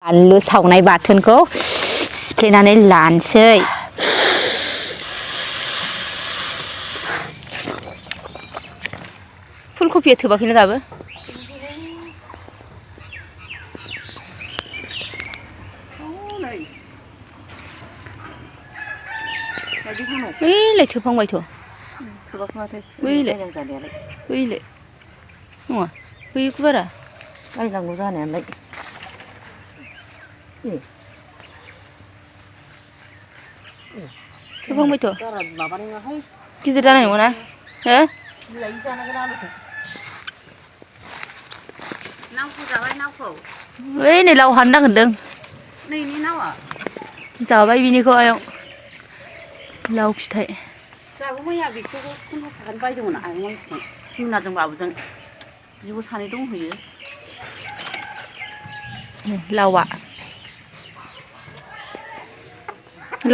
बानलु सावनाय बाथोनखौ सिफ्लेनानै लानोसै। फुलकबिया थोबाखैना दाबो? ओइलाय थोफांबायथ'। थोबाखै माथो। बैलाय जानायालाय। बैलाय नङा बैखौ बारा बायनांगौ जानायालाय। थोफांबायथ'। बारा माबानाय नङाहाय। गिदिर जानाय नङाना? हो? बिलाइ जानांगोन आलुखौ। नावखौ जाबाय नावखौ। ओइ नै लाव हाननो नागिरदों। नैनि नावा। जाबाय बिनिखौ आयं लाव फिथाइ। जोंहाबो मैया बिसोरखौ 50 थाखानि बायदोंमोन आयं मोननिथिं। बिमाजों बाबुजों बिब' सानै दंहैयो। लावआ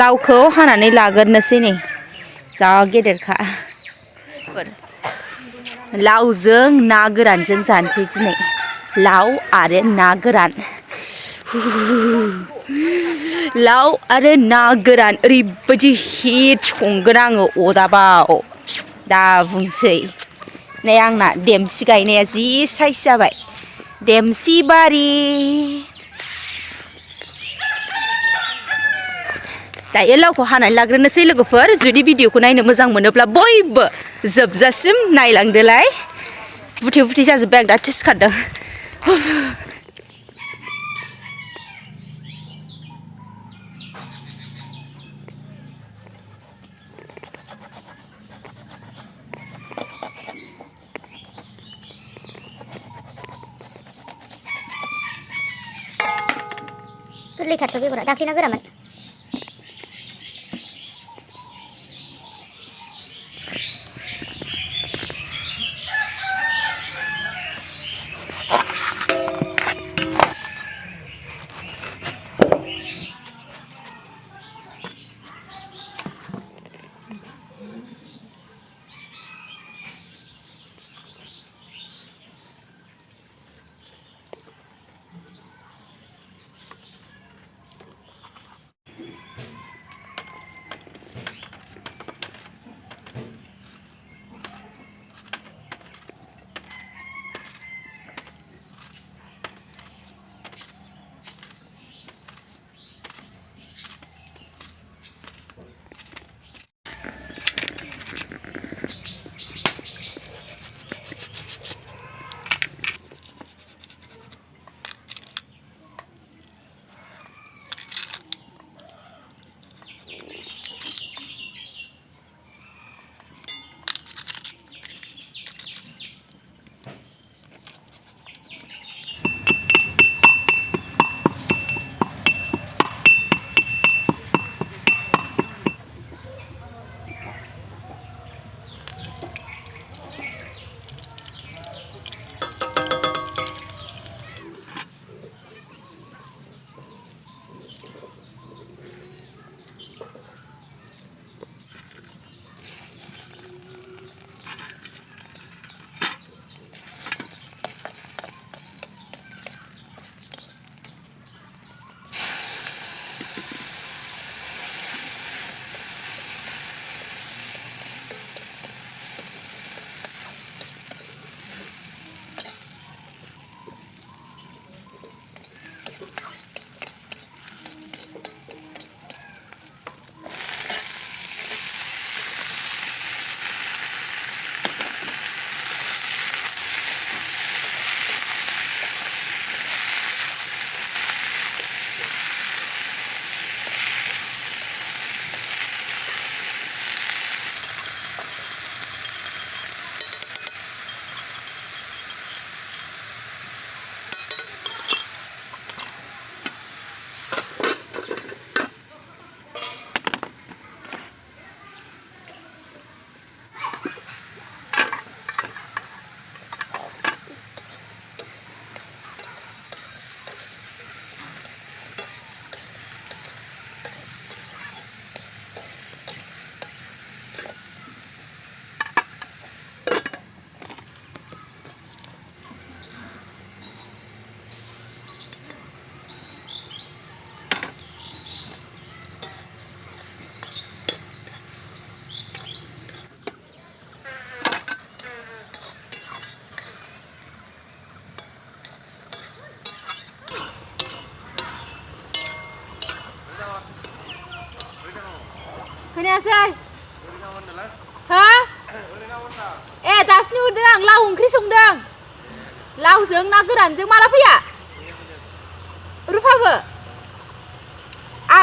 लावखौ हानानै लागोरनोसै नै जा गेदेरखा। लावजों ना गोरानजों जानोसै दिनै। लाव आरो ना गोरान। लाव आरो ना गोरान ओरैबायदि हिट संगोन आङो अदाबाव दा बुंसै। नै आंना देमसि गायनाया जि साइज जाबाय। देमसि बारि। दायो लावखौ हानानै लाग्रोनोसै लोगोफोर। जुदि भिडिअखौ नायनो मोजां मोनोब्ला बयबो जोबजासिम नायलांदोलाय। बुथे बुथे जाजोब्बाय आं दासो सिखारदों। गोरलैथारथ' बेगरा दाख्लैना गोरामोन। खोनायासै हो ए दासो नुदों आं लाव ओंख्रि संदों लावजों ना गोरानजों माला फैया रुफाबो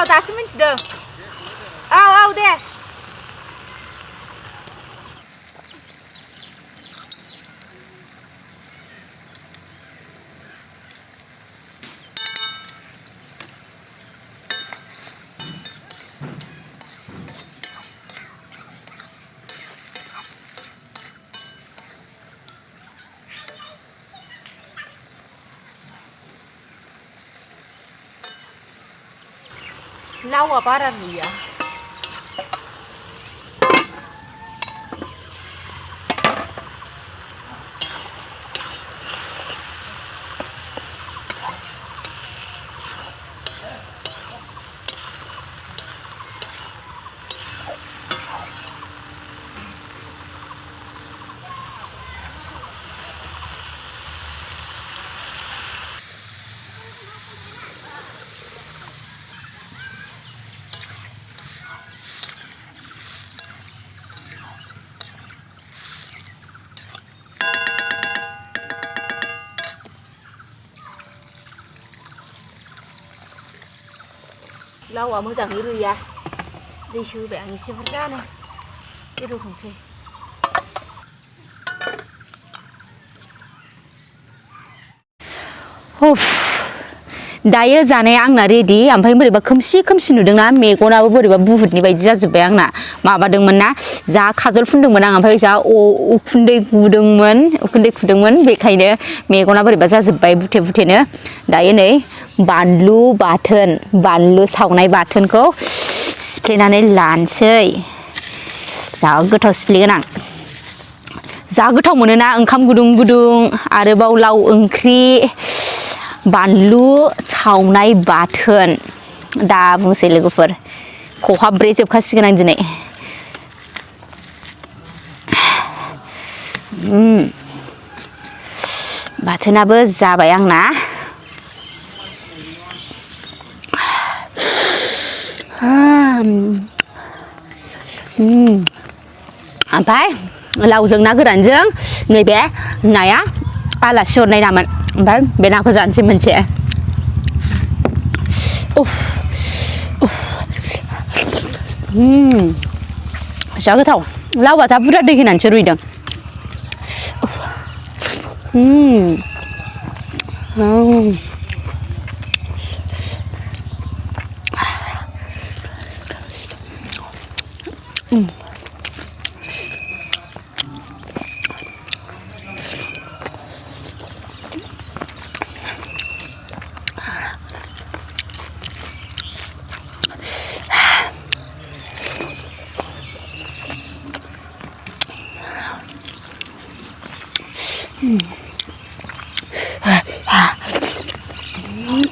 दासो मिन्थिदों औ दे लावा बारा गैया लावा मोजाङै रुइया दैसो होबाय आं एसे बुरजानो बेदरखौसै दायो जानाया आंना रेडि ओमफ्राय बोरैबा खोमसि नुदोंना मेगनाबो बोरैबा बुहुतनि बायदि जाजोब्बाय आंना माबादोंमोन ना जा खाजल फुनदोंमोन आं ओमफ्राय जा उखुन्दै खुदोंमोन बेखायनो मेगना बोरैबा जाजोब्बाय बुथेनो दायो नै बानलु बाथोन बानलु सावनाय बाथोनखौ सिफ्लेनानै लानोसै जा गोथाव सिफ्लेगोन आं जा गोथाव मोनोना ओंखाम गुदुं आरोबाव लाव ओंख्रि बानलु सावनाय बाथोन दा बुंसै लोगोफोर खहाब्रै जोबखासिगोन आं दिनै बाथोनाबो जाबाय आंना ओमफ्राय लावजों ना गोरानजों नैबे नाया आलासि हरनाय नामोन ओमफ्राय बे नाखौ जानोसै मोनसे जा गोथाव लावा जा बुरजा दै होनानैसो रुइदों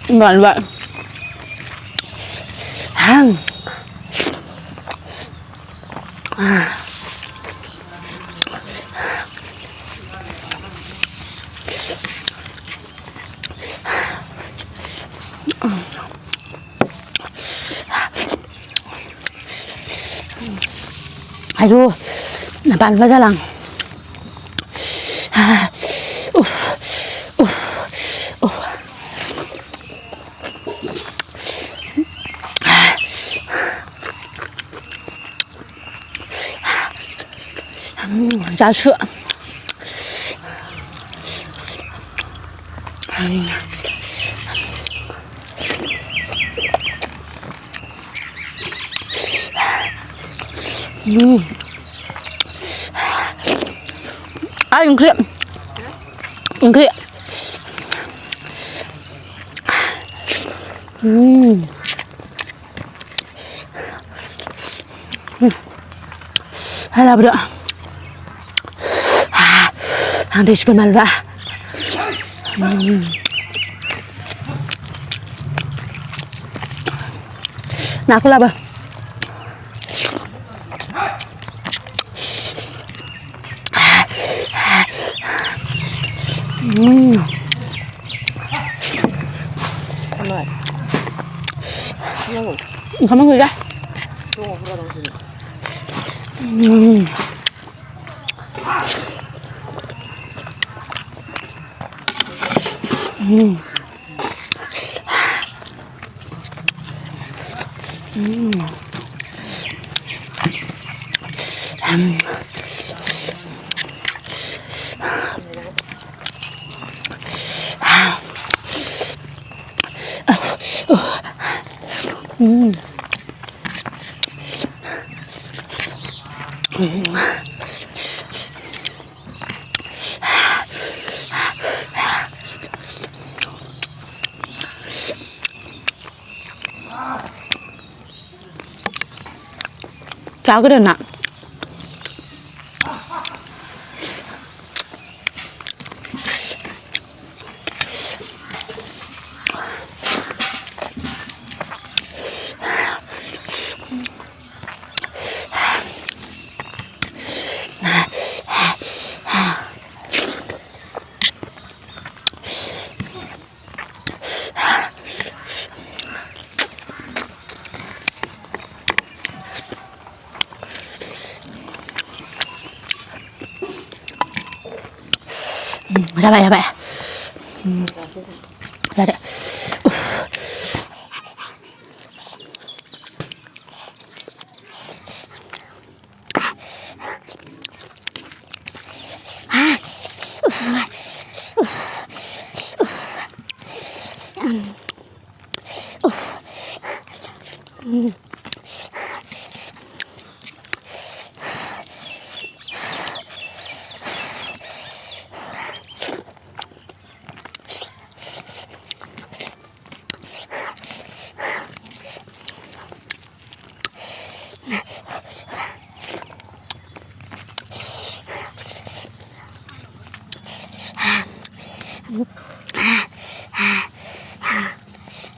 ngon vậy aduh napaan ba lang giá sữa ungkit ada bro nanti sikit malba nah aku lah bah kamu enggak? 작으려 나. 잡아. 잘해.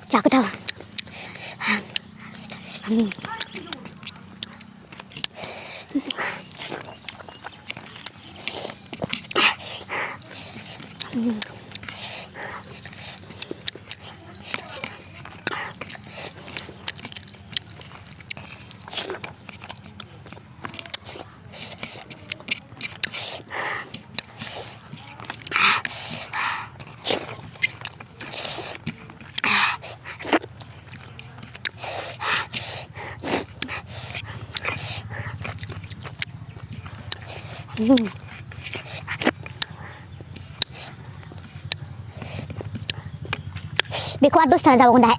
Chào cái đầu. Biar kuat terus tanah jauh kondai.